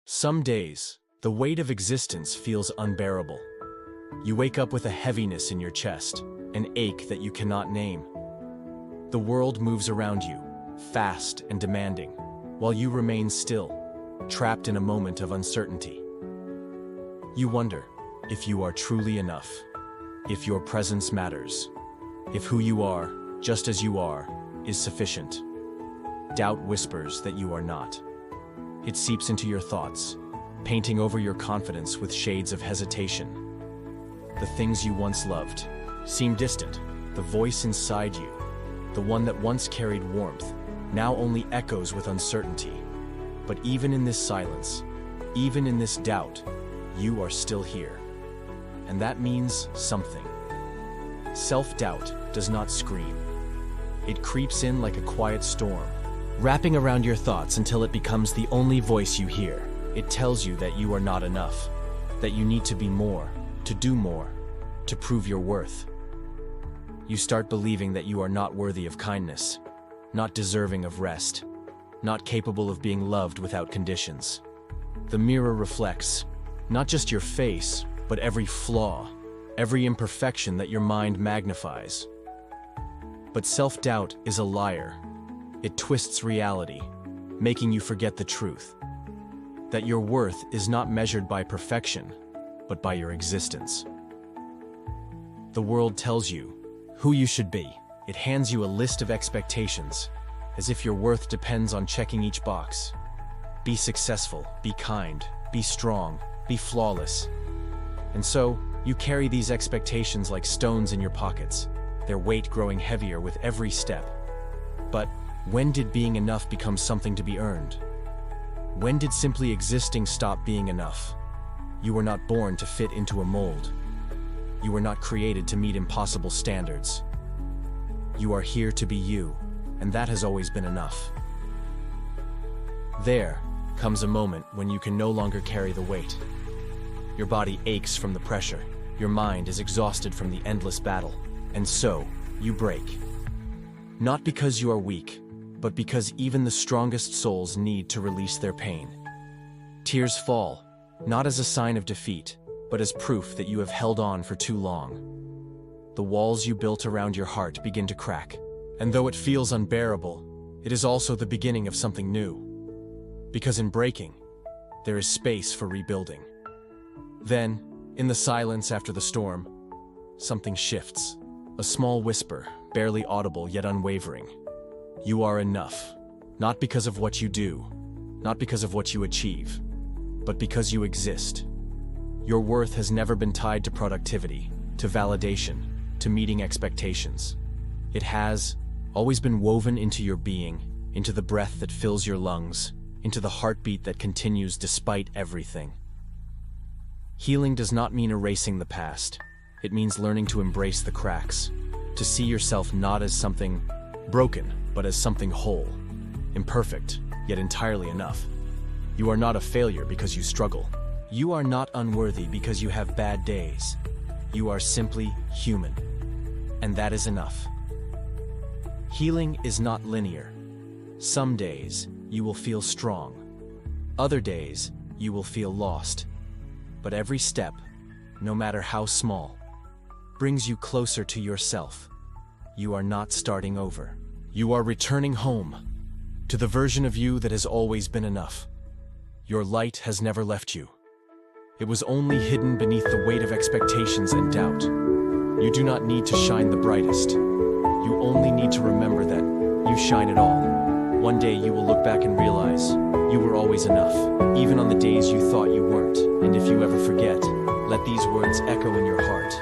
Some days, the weight of existence feels unbearable. You wake up with a heaviness in your chest, an ache that you cannot name. The world moves around you, fast and demanding, while you remain still, trapped in a moment of uncertainty. You wonder if you are truly enough, if your presence matters, if who you are, just as you are, is sufficient. Doubt whispers that you are not. It seeps into your thoughts, painting over your confidence with shades of hesitation. The things you once loved seem distant. The voice inside you, the one that once carried warmth, now only echoes with uncertainty. But even in this silence, even in this doubt, you are still here. And that means something. Self-doubt does not scream. It creeps in like a quiet storm, wrapping around your thoughts until it becomes the only voice you hear. It tells you that you are not enough, that you need to be more, to do more, to prove your worth. You start believing that you are not worthy of kindness, not deserving of rest, not capable of being loved without conditions. The mirror reflects not just your face, but every flaw, every imperfection that your mind magnifies. But self-doubt is a liar. It twists reality, making you forget the truth. That your worth is not measured by perfection, but by your existence. The world tells you who you should be. It hands you a list of expectations, as if your worth depends on checking each box. Be successful, be kind, be strong, be flawless. And so, you carry these expectations like stones in your pockets, their weight growing heavier with every step. But when did being enough become something to be earned? When did simply existing stop being enough? You were not born to fit into a mold. You were not created to meet impossible standards. You are here to be you, and that has always been enough. There comes a moment when you can no longer carry the weight. Your body aches from the pressure. Your mind is exhausted from the endless battle. And so, you break. Not because you are weak, but because even the strongest souls need to release their pain. Tears fall, not as a sign of defeat, but as proof that you have held on for too long. The walls you built around your heart begin to crack, and though it feels unbearable, it is also the beginning of something new. Because in breaking, there is space for rebuilding. Then, in the silence after the storm, something shifts. A small whisper, barely audible yet unwavering. You are enough, not because of what you do, not because of what you achieve, but because you exist. Your worth has never been tied to productivity, to validation, to meeting expectations. It has always been woven into your being, into the breath that fills your lungs, into the heartbeat that continues despite everything. Healing does not mean erasing the past. It means learning to embrace the cracks, to see yourself not as something broken, but as something whole, imperfect, yet entirely enough. You are not a failure because you struggle. You are not unworthy because you have bad days. You are simply human, and that is enough. Healing is not linear. Some days, you will feel strong. Other days, you will feel lost. But every step, no matter how small, brings you closer to yourself. You are not starting over. You are returning home, to the version of you that has always been enough. Your light has never left you. It was only hidden beneath the weight of expectations and doubt. You do not need to shine the brightest. You only need to remember that you shine at all. One day you will look back and realize you were always enough, even on the days you thought you weren't. And if you ever forget, let these words echo in your heart.